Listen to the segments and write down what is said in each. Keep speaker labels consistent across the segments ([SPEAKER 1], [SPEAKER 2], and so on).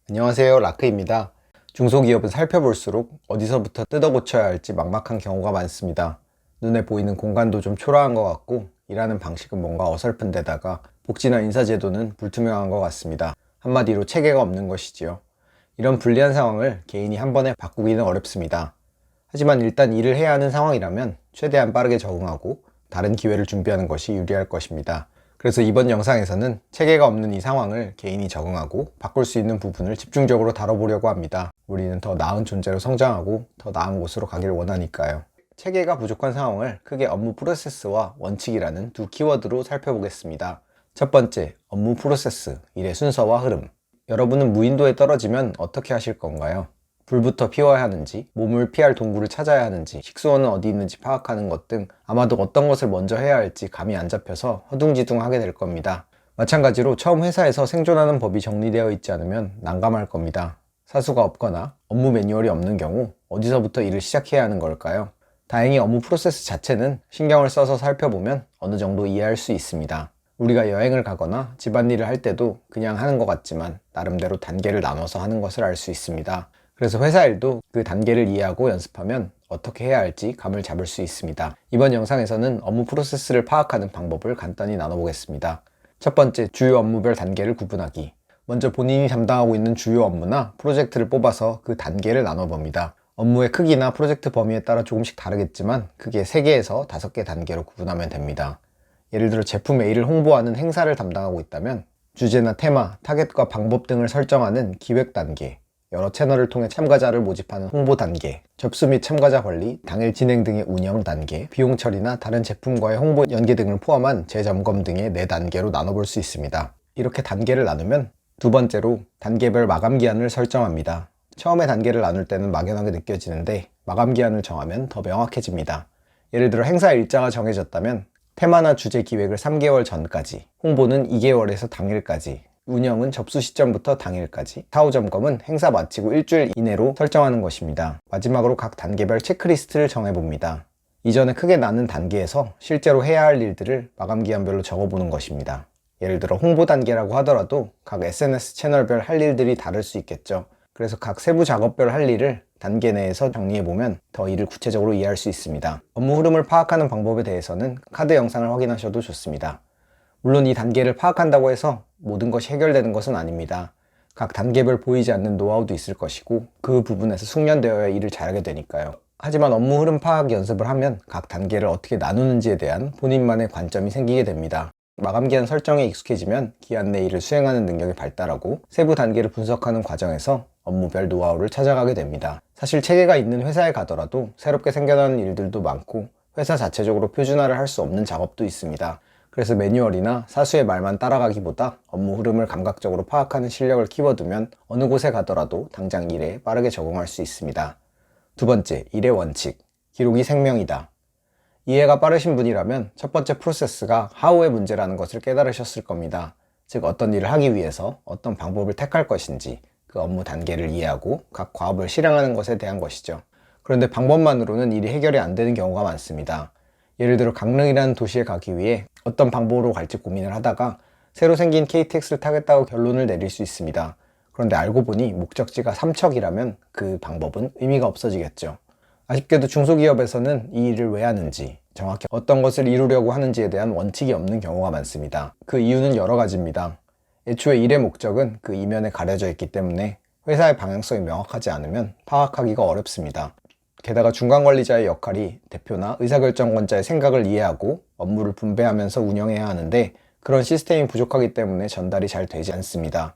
[SPEAKER 1] 안녕하세요, 라크입니다. 중소기업은 살펴볼수록 어디서부터 뜯어 고쳐야 할지 막막한 경우가 많습니다. 눈에 보이는 공간도 좀 초라한 것 같고 일하는 방식은 뭔가 어설픈 데다가 복지나 인사제도는 불투명한 것 같습니다. 한마디로 체계가 없는 것이지요. 이런 불리한 상황을 개인이 한 번에 바꾸기는 어렵습니다. 하지만 일단 일을 해야 하는 상황이라면 최대한 빠르게 적응하고 다른 기회를 준비하는 것이 유리할 것입니다. 그래서 이번 영상에서는 체계가 없는 이 상황을 개인이 적응하고 바꿀 수 있는 부분을 집중적으로 다뤄보려고 합니다. 우리는 더 나은 존재로 성장하고 더 나은 곳으로 가길 원하니까요. 체계가 부족한 상황을 크게 업무 프로세스와 원칙이라는 두 키워드로 살펴보겠습니다. 첫 번째, 업무 프로세스, 일의 순서와 흐름. 여러분은 무인도에 떨어지면 어떻게 하실 건가요? 불부터 피워야 하는지, 몸을 피할 동굴을 찾아야 하는지, 식수원은 어디 있는지 파악하는 것 등 아마도 어떤 것을 먼저 해야 할지 감이 안 잡혀서 허둥지둥하게 될 겁니다. 마찬가지로 처음 회사에서 생존하는 법이 정리되어 있지 않으면 난감할 겁니다. 사수가 없거나 업무 매뉴얼이 없는 경우 어디서부터 일을 시작해야 하는 걸까요? 다행히 업무 프로세스 자체는 신경을 써서 살펴보면 어느 정도 이해할 수 있습니다. 우리가 여행을 가거나 집안일을 할 때도 그냥 하는 것 같지만 나름대로 단계를 나눠서 하는 것을 알 수 있습니다. 그래서 회사 일도 그 단계를 이해하고 연습하면 어떻게 해야 할지 감을 잡을 수 있습니다. 이번 영상에서는 업무 프로세스를 파악하는 방법을 간단히 나눠보겠습니다. 첫 번째, 주요 업무별 단계를 구분하기. 먼저 본인이 담당하고 있는 주요 업무나 프로젝트를 뽑아서 그 단계를 나눠봅니다. 업무의 크기나 프로젝트 범위에 따라 조금씩 다르겠지만 크게 3개에서 5개 단계로 구분하면 됩니다. 예를 들어 제품 A를 홍보하는 행사를 담당하고 있다면 주제나 테마, 타겟과 방법 등을 설정하는 기획 단계, 여러 채널을 통해 참가자를 모집하는 홍보 단계, 접수 및 참가자 관리, 당일 진행 등의 운영 단계, 비용 처리나 다른 제품과의 홍보 연계 등을 포함한 재점검 등의 4단계로 나눠볼 수 있습니다. 이렇게 단계를 나누면 두 번째로 단계별 마감 기한을 설정합니다. 처음에 단계를 나눌 때는 막연하게 느껴지는데 마감 기한을 정하면 더 명확해집니다. 예를 들어 행사 일자가 정해졌다면 테마나 주제 기획을 3개월 전까지, 홍보는 2개월에서 당일까지, 운영은 접수 시점부터 당일까지, 사후 점검은 행사 마치고 일주일 이내로 설정하는 것입니다. 마지막으로 각 단계별 체크리스트를 정해봅니다. 이전에 크게 나눈 단계에서 실제로 해야 할 일들을 마감 기한별로 적어보는 것입니다. 예를 들어 홍보 단계라고 하더라도 각 SNS 채널별 할 일들이 다를 수 있겠죠. 그래서 각 세부 작업별 할 일을 단계 내에서 정리해보면 더 일을 구체적으로 이해할 수 있습니다. 업무 흐름을 파악하는 방법에 대해서는 카드 영상을 확인하셔도 좋습니다. 물론 이 단계를 파악한다고 해서 모든 것이 해결되는 것은 아닙니다. 각 단계별 보이지 않는 노하우도 있을 것이고 그 부분에서 숙련되어야 일을 잘하게 되니까요. 하지만 업무 흐름 파악 연습을 하면 각 단계를 어떻게 나누는지에 대한 본인만의 관점이 생기게 됩니다. 마감 기한 설정에 익숙해지면 기한 내 일을 수행하는 능력이 발달하고 세부 단계를 분석하는 과정에서 업무별 노하우를 찾아가게 됩니다. 사실 체계가 있는 회사에 가더라도 새롭게 생겨나는 일들도 많고 회사 자체적으로 표준화를 할 수 없는 작업도 있습니다. 그래서 매뉴얼이나 사수의 말만 따라가기보다 업무 흐름을 감각적으로 파악하는 실력을 키워두면 어느 곳에 가더라도 당장 일에 빠르게 적응할 수 있습니다. 두 번째, 일의 원칙. 기록이 생명이다. 이해가 빠르신 분이라면 첫 번째 프로세스가 how의 문제라는 것을 깨달으셨을 겁니다. 즉 어떤 일을 하기 위해서 어떤 방법을 택할 것인지 그 업무 단계를 이해하고 각 과업을 실행하는 것에 대한 것이죠. 그런데 방법만으로는 일이 해결이 안 되는 경우가 많습니다. 예를 들어 강릉이라는 도시에 가기 위해 어떤 방법으로 갈지 고민을 하다가 새로 생긴 KTX를 타겠다고 결론을 내릴 수 있습니다. 그런데 알고 보니 목적지가 삼척이라면 그 방법은 의미가 없어지겠죠. 아쉽게도 중소기업에서는 이 일을 왜 하는지, 정확히 어떤 것을 이루려고 하는지에 대한 원칙이 없는 경우가 많습니다. 그 이유는 여러 가지입니다. 애초에 일의 목적은 그 이면에 가려져 있기 때문에 회사의 방향성이 명확하지 않으면 파악하기가 어렵습니다. 게다가 중간관리자의 역할이 대표나 의사결정권자의 생각을 이해하고 업무를 분배하면서 운영해야 하는데 그런 시스템이 부족하기 때문에 전달이 잘 되지 않습니다.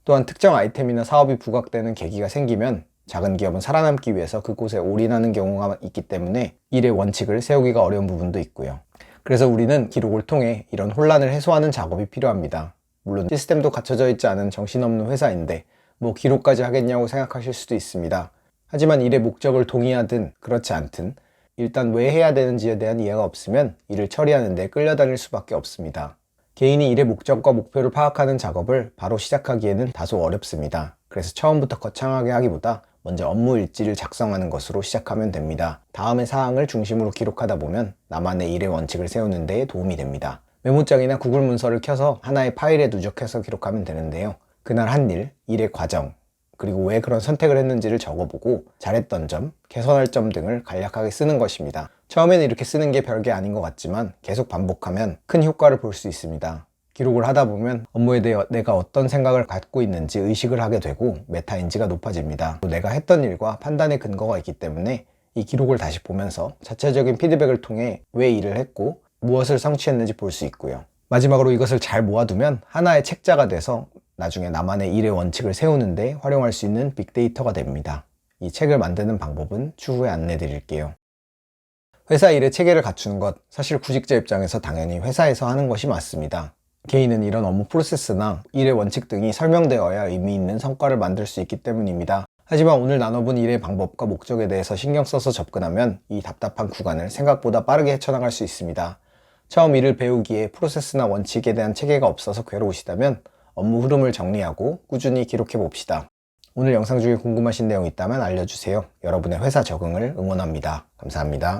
[SPEAKER 1] 또한 특정 아이템이나 사업이 부각되는 계기가 생기면 작은 기업은 살아남기 위해서 그곳에 올인하는 경우가 있기 때문에 일의 원칙을 세우기가 어려운 부분도 있고요. 그래서 우리는 기록을 통해 이런 혼란을 해소하는 작업이 필요합니다. 물론 시스템도 갖춰져 있지 않은 정신없는 회사인데 뭐 기록까지 하겠냐고 생각하실 수도 있습니다. 하지만 일의 목적을 동의하든 그렇지 않든 일단 왜 해야 되는지에 대한 이해가 없으면 일을 처리하는 데 끌려다닐 수밖에 없습니다. 개인이 일의 목적과 목표를 파악하는 작업을 바로 시작하기에는 다소 어렵습니다. 그래서 처음부터 거창하게 하기보다 먼저 업무 일지를 작성하는 것으로 시작하면 됩니다. 다음의 사항을 중심으로 기록하다 보면 나만의 일의 원칙을 세우는 데 도움이 됩니다. 메모장이나 구글 문서를 켜서 하나의 파일에 누적해서 기록하면 되는데요. 그날 한 일, 일의 과정, 그리고 왜 그런 선택을 했는지를 적어보고 잘했던 점, 개선할 점 등을 간략하게 쓰는 것입니다. 처음에는 이렇게 쓰는 게 별게 아닌 것 같지만 계속 반복하면 큰 효과를 볼 수 있습니다. 기록을 하다 보면 업무에 대해 내가 어떤 생각을 갖고 있는지 의식을 하게 되고 메타인지가 높아집니다. 또 내가 했던 일과 판단의 근거가 있기 때문에 이 기록을 다시 보면서 자체적인 피드백을 통해 왜 일을 했고 무엇을 성취했는지 볼 수 있고요. 마지막으로 이것을 잘 모아두면 하나의 책자가 돼서 나중에 나만의 일의 원칙을 세우는데 활용할 수 있는 빅데이터가 됩니다. 이 책을 만드는 방법은 추후에 안내 드릴게요. 회사 일의 체계를 갖추는 것, 사실 구직자 입장에서 당연히 회사에서 하는 것이 맞습니다. 개인은 이런 업무 프로세스나 일의 원칙 등이 설명되어야 의미 있는 성과를 만들 수 있기 때문입니다. 하지만 오늘 나눠본 일의 방법과 목적에 대해서 신경 써서 접근하면 이 답답한 구간을 생각보다 빠르게 헤쳐나갈 수 있습니다. 처음 일을 배우기에 프로세스나 원칙에 대한 체계가 없어서 괴로우시다면 업무 흐름을 정리하고 꾸준히 기록해 봅시다. 오늘 영상 중에 궁금하신 내용 있다면 알려주세요. 여러분의 회사 적응을 응원합니다. 감사합니다.